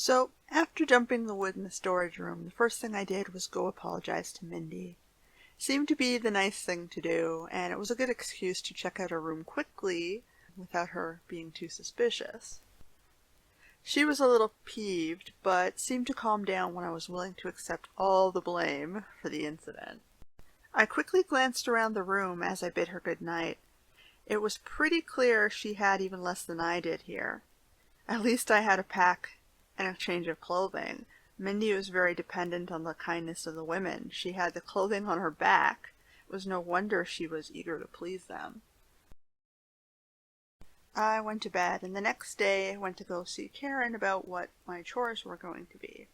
So, after dumping the wood in the storage room, the first thing I did was go apologize to Mindy. Seemed to be the nice thing to do, and it was a good excuse to check out her room quickly without her being too suspicious. She was a little peeved, but seemed to calm down when I was willing to accept all the blame for the incident. I quickly glanced around the room as I bid her good night. It was pretty clear she had even less than I did here. At least I had a pack and a change of clothing. Mindy was very dependent on the kindness of the women. She had the clothing on her back. It was no wonder she was eager to please them. I went to bed, and the next day I went to go see Karen about what my chores were going to be.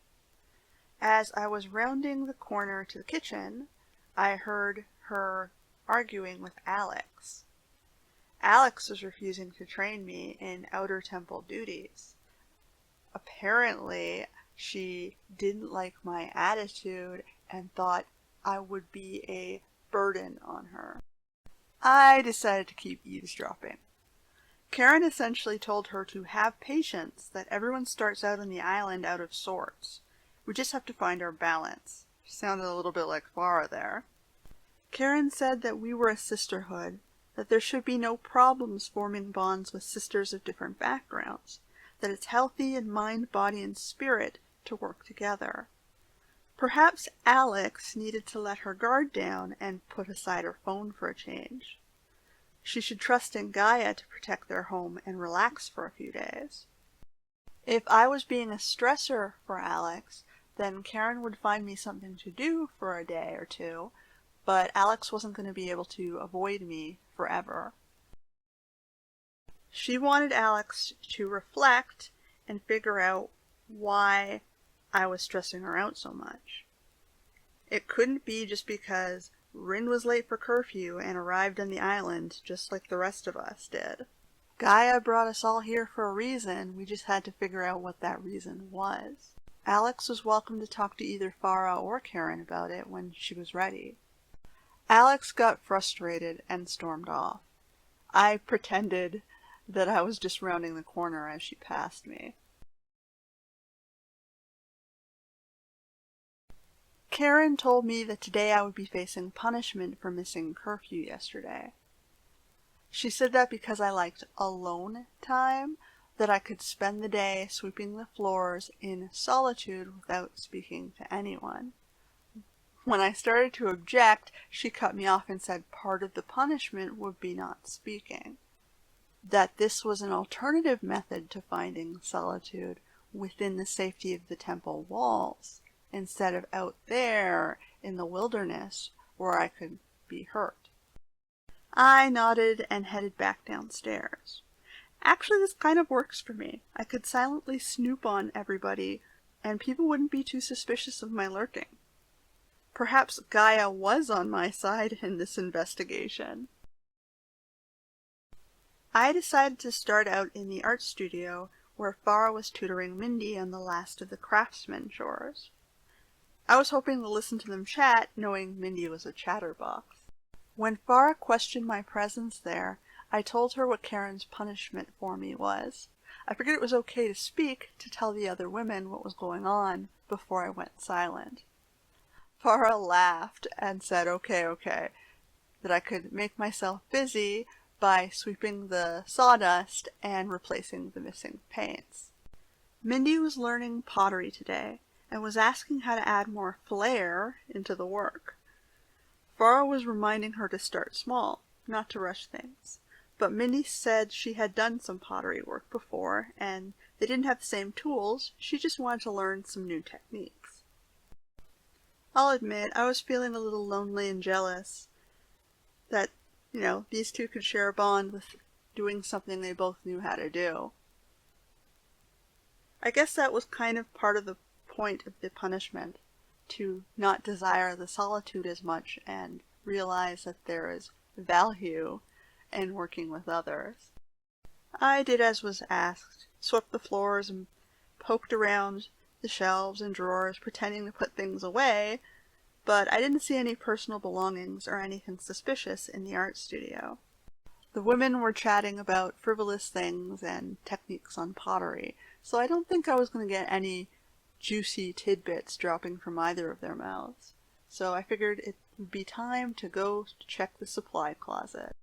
As I was rounding the corner to the kitchen, I heard her arguing with Alex. Alex was refusing to train me in outer temple duties. Apparently, she didn't like my attitude and thought I would be a burden on her. I decided to keep eavesdropping. Karen essentially told her to have patience, that everyone starts out on the island out of sorts. We just have to find our balance. She sounded a little bit like Farah there. Karen said that we were a sisterhood, that there should be no problems forming bonds with sisters of different backgrounds, that it's healthy in mind, body, and spirit to work together. Perhaps Alex needed to let her guard down and put aside her phone for a change. She should trust in Gaia to protect their home and relax for a few days. If I was being a stressor for Alex, then Karen would find me something to do for a day or two, but Alex wasn't going to be able to avoid me forever. She wanted Alex to reflect and figure out why I was stressing her out so much. It couldn't be just because Rin was late for curfew and arrived on the island just like the rest of us did. Gaia brought us all here for a reason, we just had to figure out what that reason was. Alex was welcome to talk to either Farah or Karen about it when she was ready. Alex got frustrated and stormed off. I pretended that I was just rounding the corner as she passed me. Karen told me that today I would be facing punishment for missing curfew yesterday. She said that because I liked alone time, that I could spend the day sweeping the floors in solitude without speaking to anyone. When I started to object, she cut me off and said part of the punishment would be not speaking. That this was an alternative method to finding solitude within the safety of the temple walls, instead of out there in the wilderness where I could be hurt. I nodded and headed back downstairs. Actually, this kind of works for me. I could silently snoop on everybody, and people wouldn't be too suspicious of my lurking. Perhaps Gaia was on my side in this investigation. I decided to start out in the art studio where Farah was tutoring Mindy on the last of the craftsman chores. I was hoping to listen to them chat, knowing Mindy was a chatterbox. When Farah questioned my presence there, I told her what Karen's punishment for me was. I figured it was okay to speak, to tell the other women what was going on before I went silent. Farah laughed and said okay, that I could make myself busy by sweeping the sawdust and replacing the missing paints. Mindy was learning pottery today and was asking how to add more flair into the work. Farah was reminding her to start small, not to rush things, but Mindy said she had done some pottery work before and they didn't have the same tools, she just wanted to learn some new techniques. I'll admit, I was feeling a little lonely and jealous that, these two could share a bond with doing something they both knew how to do. I guess that was kind of part of the point of the punishment, to not desire the solitude as much and realize that there is value in working with others. I did as was asked, swept the floors and poked around the shelves and drawers, pretending to put things away, but I didn't see any personal belongings or anything suspicious in the art studio. The women were chatting about frivolous things and techniques on pottery, so I don't think I was going to get any juicy tidbits dropping from either of their mouths. So I figured it would be time to go check the supply closet.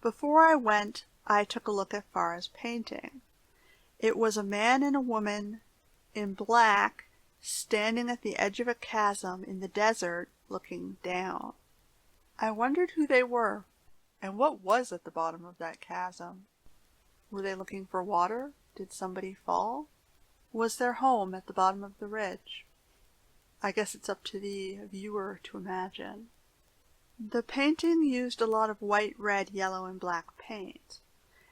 Before I went, I took a look at Farah's painting. It was a man and a woman in black standing at the edge of a chasm in the desert looking down. I wondered who they were and what was at the bottom of that chasm. Were they looking for water? Did somebody fall? Was their home at the bottom of the ridge? I guess it's up to the viewer to imagine. The painting used a lot of white, red, yellow, and black paint.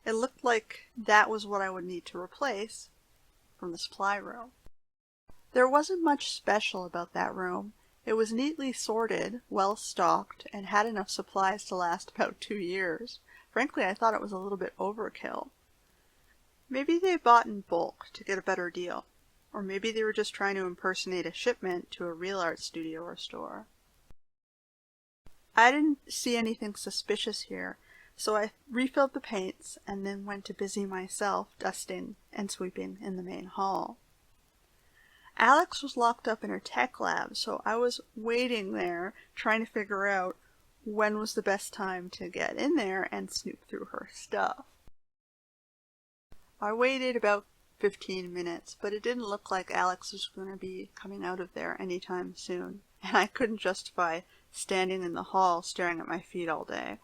It looked like that was what I would need to replace from the supply room. There wasn't much special about that room. It was neatly sorted, well stocked, and had enough supplies to last about 2 years. Frankly, I thought it was a little bit overkill. Maybe they bought in bulk to get a better deal, or maybe they were just trying to impersonate a shipment to a real art studio or store. I didn't see anything suspicious here, so I refilled the paints and then went to busy myself dusting and sweeping in the main hall. Alex was locked up in her tech lab, so I was waiting there trying to figure out when was the best time to get in there and snoop through her stuff. I waited about 15 minutes, but it didn't look like Alex was going to be coming out of there anytime soon, and I couldn't justify standing in the hall staring at my feet all day,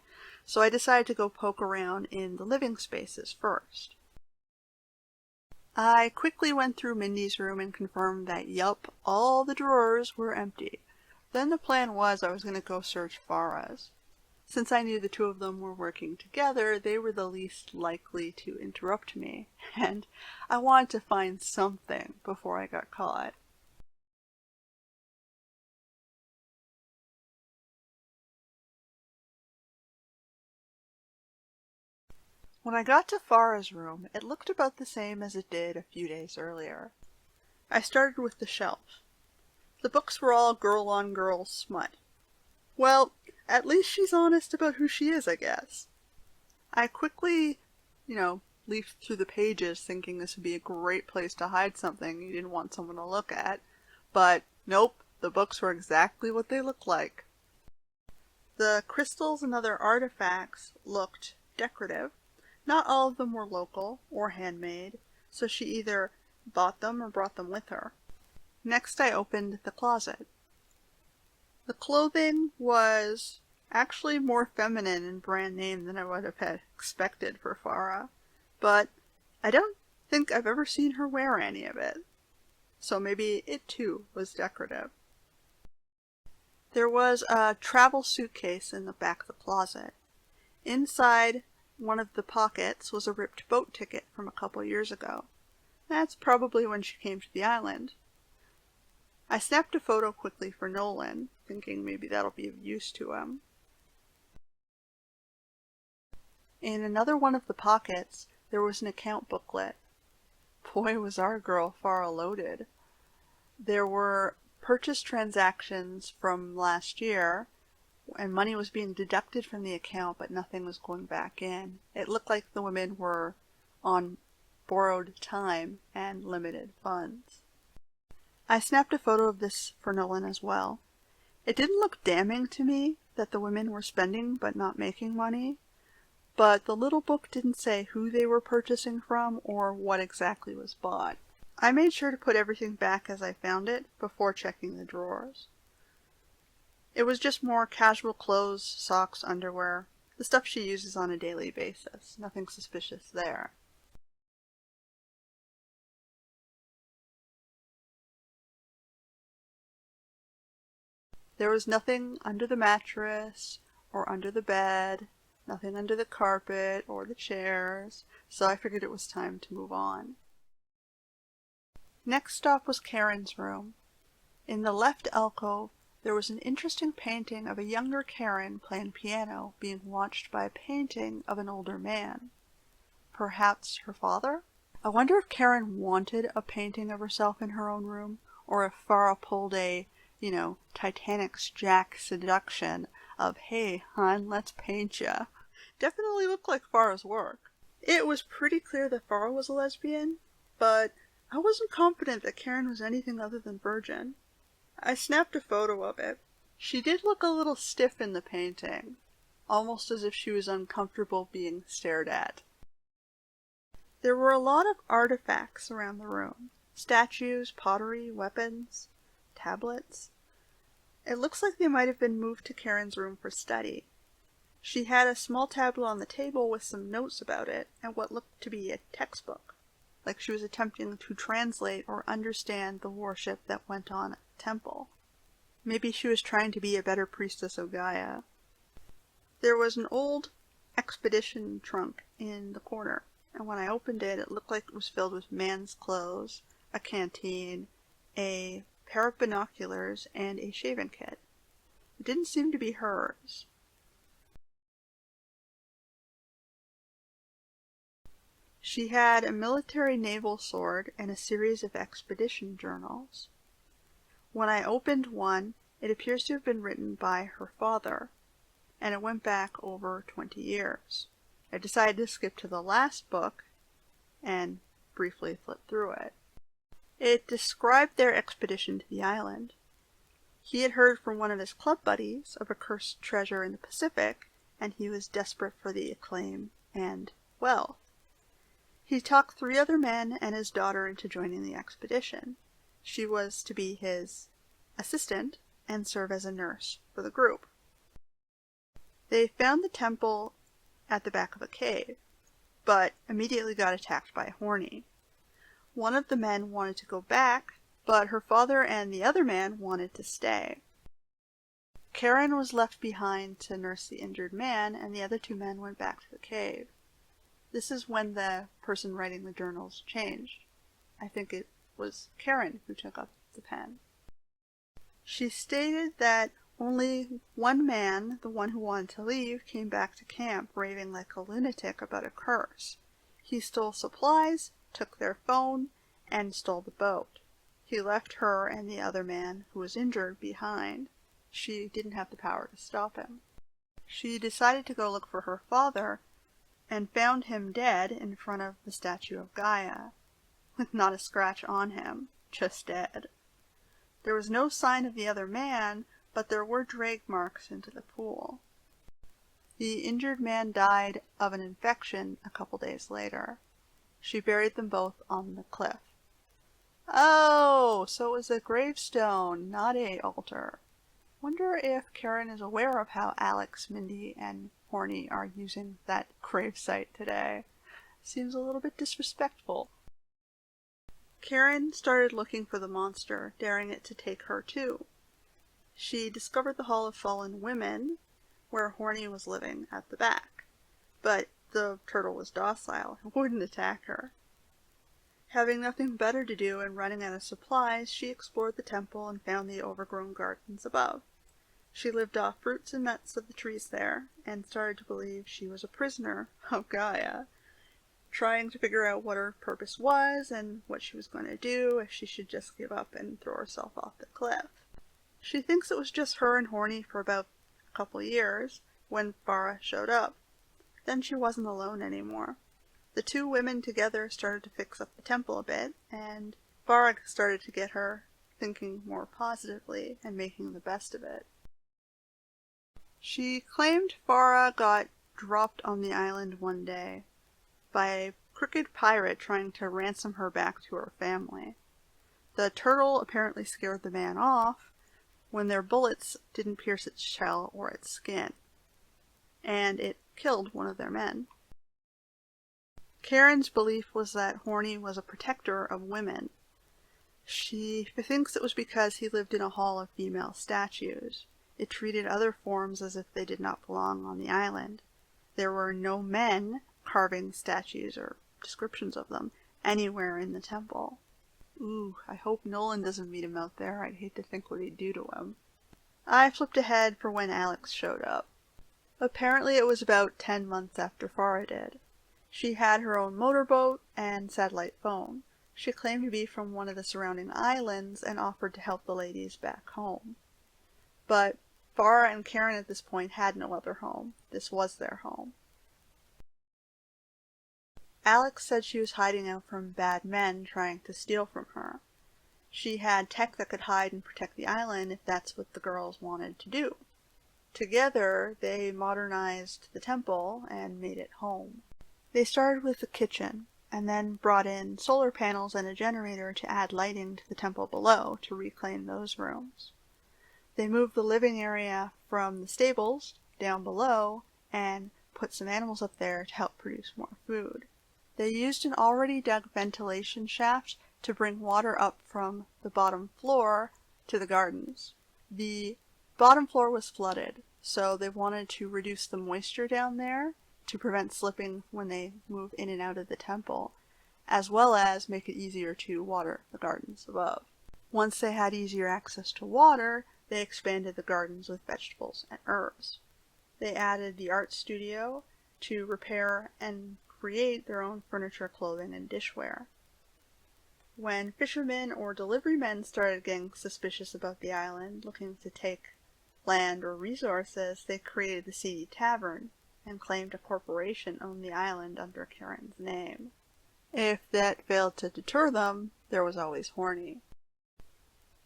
so I decided to go poke around in the living spaces first. I quickly went through Mindy's room and confirmed that, yup, all the drawers were empty. Then the plan was I was going to go search Farah's. Since I knew the two of them were working together, they were the least likely to interrupt me, and I wanted to find something before I got caught. When I got to Farah's room, it looked about the same as it did a few days earlier. I started with the shelf. The books were all girl-on-girl smut. Well, at least she's honest about who she is, I guess. I quickly, leafed through the pages thinking this would be a great place to hide something you didn't want someone to look at. But nope, the books were exactly what they looked like. The crystals and other artifacts looked decorative. Not all of them were local or handmade, so she either bought them or brought them with her. Next, I opened the closet. The clothing was actually more feminine and brand name than I would have had expected for Farah, but I don't think I've ever seen her wear any of it, so maybe it too was decorative. There was a travel suitcase in the back of the closet. Inside one of the pockets was a ripped boat ticket from a couple years ago. That's probably when she came to the island. I snapped a photo quickly for Nolan, thinking maybe that'll be of use to him. In another one of the pockets, there was an account booklet. Boy, was our girl Farah loaded. There were purchase transactions from last year, and money was being deducted from the account, but nothing was going back in. It looked like the women were on borrowed time and limited funds. I snapped a photo of this for Nolan as well. It didn't look damning to me that the women were spending but not making money, but the little book didn't say who they were purchasing from or what exactly was bought. I made sure to put everything back as I found it before checking the drawers. It was just more casual clothes, socks, underwear, the stuff she uses on a daily basis. Nothing suspicious there. There was nothing under the mattress or under the bed, nothing under the carpet or the chairs, so I figured it was time to move on. Next stop was Karen's room. In the left alcove, there was an interesting painting of a younger Karen playing piano being watched by a painting of an older man. Perhaps her father? I wonder if Karen wanted a painting of herself in her own room, or if Farah pulled a Titanic's Jack seduction of, hey, hon, let's paint ya. definitely looked like Farah's work. It was pretty clear that Farah was a lesbian, but I wasn't confident that Karen was anything other than virgin. I snapped a photo of it. She did look a little stiff in the painting, almost as if she was uncomfortable being stared at. There were a lot of artifacts around the room. Statues, pottery, weapons, tablets. It looks like they might have been moved to Karen's room for study. She had a small tablet on the table with some notes about it and what looked to be a textbook, like she was attempting to translate or understand the worship that went on at the temple. Maybe she was trying to be a better priestess of Gaia. There was an old expedition trunk in the corner, and when I opened it, it looked like it was filled with man's clothes, a canteen, a pair of binoculars, and a shaving kit. It didn't seem to be hers. She had a military naval sword and a series of expedition journals. When I opened one, it appears to have been written by her father, and it went back over 20 years. I decided to skip to the last book and briefly flip through it. It described their expedition to the island. He had heard from one of his club buddies of a cursed treasure in the Pacific, and he was desperate for the acclaim and wealth. He talked 3 other men and his daughter into joining the expedition. She was to be his assistant and serve as a nurse for the group. They found the temple at the back of a cave, but immediately got attacked by Horny. One of the men wanted to go back, but her father and the other man wanted to stay. Karen was left behind to nurse the injured man, and the other 2 men went back to the cave. This is when the person writing the journals changed. I think it was Karen who took up the pen. She stated that only one man, the one who wanted to leave, came back to camp raving like a lunatic about a curse. He stole supplies, took their phone, and stole the boat. He left her and the other man, who was injured, behind. She didn't have the power to stop him. She decided to go look for her father, and found him dead in front of the statue of Gaia, with not a scratch on him, just dead. There was no sign of the other man, but there were drag marks into the pool. The injured man died of an infection a couple days later. She buried them both on the cliff. Oh, so it was a gravestone, not a altar. Wonder if Karen is aware of how Alex, Mindy, and Horny are using that gravesite today. Seems a little bit disrespectful. Karen started looking for the monster, daring it to take her too. She discovered the Hall of Fallen Women, where Horny was living at the back, but the turtle was docile and wouldn't attack her. Having nothing better to do and running out of supplies, she explored the temple and found the overgrown gardens above. She lived off fruits and nuts of the trees there, and started to believe she was a prisoner of Gaia, trying to figure out what her purpose was and what she was going to do, if she should just give up and throw herself off the cliff. She thinks it was just her and Horny for about a couple years, when Farah showed up. Then she wasn't alone anymore. The 2 women together started to fix up the temple a bit, and Farah started to get her thinking more positively and making the best of it. She claimed Farah got dropped on the island one day by a crooked pirate trying to ransom her back to her family. The turtle apparently scared the man off when their bullets didn't pierce its shell or its skin, and it killed one of their men. Karen's belief was that Horny was a protector of women. She thinks it was because he lived in a hall of female statues. It treated other forms as if they did not belong on the island. There were no men carving statues or descriptions of them anywhere in the temple. Ooh, I hope Nolan doesn't meet him out there. I'd hate to think what he'd do to him. I flipped ahead for when Alex showed up. Apparently it was about 10 months after Farah did. She had her own motorboat and satellite phone. She claimed to be from one of the surrounding islands and offered to help the ladies back home. But Farah and Karen at this point had no other home. This was their home. Alex said she was hiding out from bad men trying to steal from her. She had tech that could hide and protect the island if that's what the girls wanted to do. Together, they modernized the temple and made it home. They started with the kitchen, and then brought in solar panels and a generator to add lighting to the temple below to reclaim those rooms. They moved the living area from the stables down below and put some animals up there to help produce more food. They used an already dug ventilation shaft to bring water up from the bottom floor to the gardens. The bottom floor was flooded, so they wanted to reduce the moisture down there to prevent slipping when they move in and out of the temple, as well as make it easier to water the gardens above. Once they had easier access to water, they expanded the gardens with vegetables and herbs. They added the art studio to repair and create their own furniture, clothing, and dishware. When fishermen or delivery men started getting suspicious about the island, looking to take land or resources, they created the Seedy Tavern and claimed a corporation owned the island under Karen's name. If that failed to deter them, there was always Horny.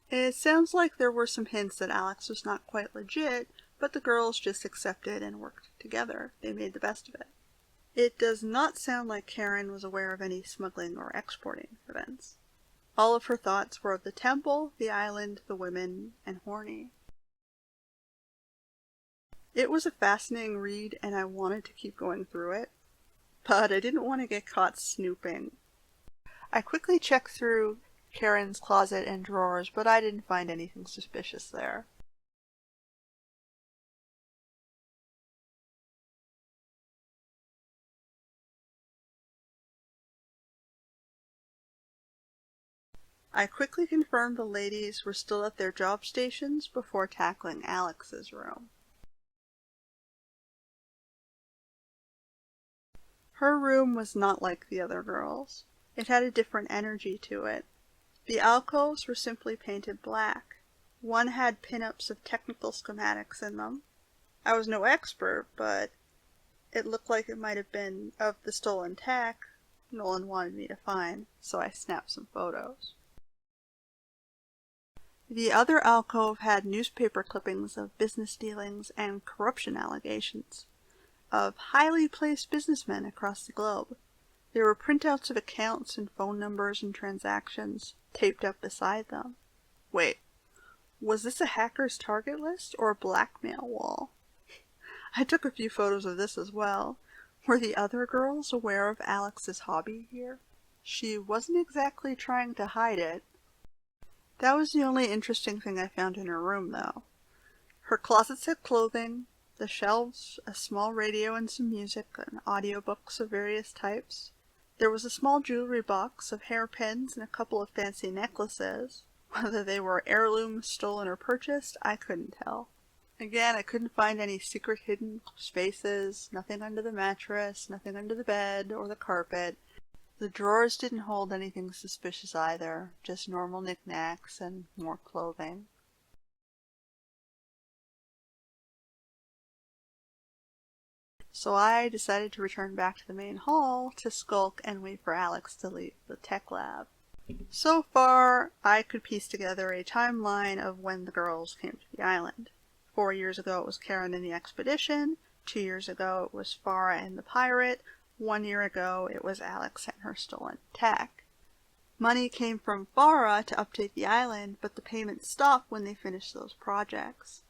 It sounds like there were some hints that Alex was not quite legit, but the girls just accepted and worked together. They made the best of it. It does not sound like Karen was aware of any smuggling or exporting events. All of her thoughts were of the temple, the island, the women, and Horny. It was a fascinating read, and I wanted to keep going through it, but I didn't want to get caught snooping. I quickly checked through Karen's closet and drawers, but I didn't find anything suspicious there. I quickly confirmed the ladies were still at their job stations before tackling Alex's room. Her room was not like the other girls'. It had a different energy to it. The alcoves were simply painted black. One had pin-ups of technical schematics in them. I was no expert, but it looked like it might have been of the stolen tech Nolan wanted me to find, so I snapped some photos. The other alcove had newspaper clippings of business dealings and corruption allegations of highly placed businessmen across the globe. There were printouts of accounts and phone numbers and transactions taped up beside them. Wait, was this a hacker's target list or a blackmail wall? I took a few photos of this as well. Were the other girls aware of Alex's hobby here? She wasn't exactly trying to hide it. That was the only interesting thing I found in her room, though. Her closets had clothing, the shelves, a small radio and some music and audiobooks of various types. There was a small jewelry box of hairpins and a couple of fancy necklaces. Whether they were heirlooms, stolen, or purchased, I couldn't tell. Again, I couldn't find any secret hidden spaces, nothing under the mattress, nothing under the bed or the carpet. The drawers didn't hold anything suspicious either, just normal knickknacks and more clothing. So I decided to return back to the main hall to skulk and wait for Alex to leave the tech lab. So far, I could piece together a timeline of when the girls came to the island. 4 years ago it was Karen and the expedition, 2 years ago it was Farah and the pirate, 1 year ago it was Alex and her stolen tech. Money came from Farah to update the island, but the payments stopped when they finished those projects.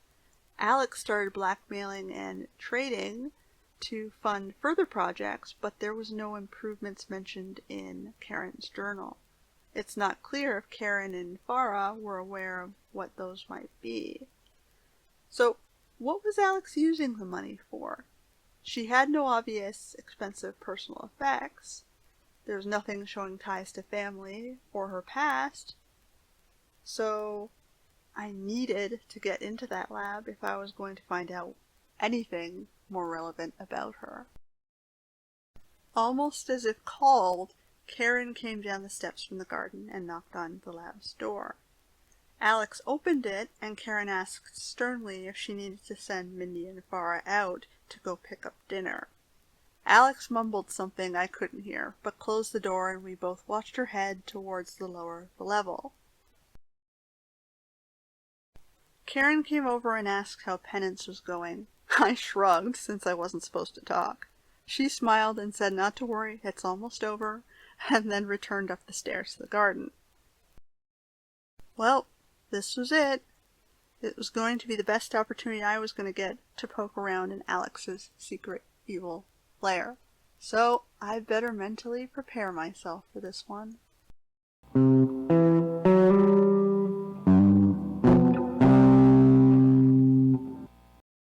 Alex started blackmailing and trading to fund further projects, but there was no improvements mentioned in Karen's journal. It's not clear if Karen and Farah were aware of what those might be. So, what was Alex using the money for? She had no obvious expensive personal effects. There was nothing showing ties to family or her past. So, I needed to get into that lab if I was going to find out anything more relevant about her. Almost as if called, Karen came down the steps from the garden and knocked on the lab's door. Alex opened it, and Karen asked sternly if she needed to send Mindy and Farah out to go pick up dinner. Alex mumbled something I couldn't hear, but closed the door and we both watched her head towards the lower level. Karen came over and asked how penance was going. I shrugged, since I wasn't supposed to talk. She smiled and said not to worry, it's almost over, and then returned up the stairs to the garden. Well, this was it. It was going to be the best opportunity I was going to get to poke around in Alex's secret evil lair. So I'd better mentally prepare myself for this one.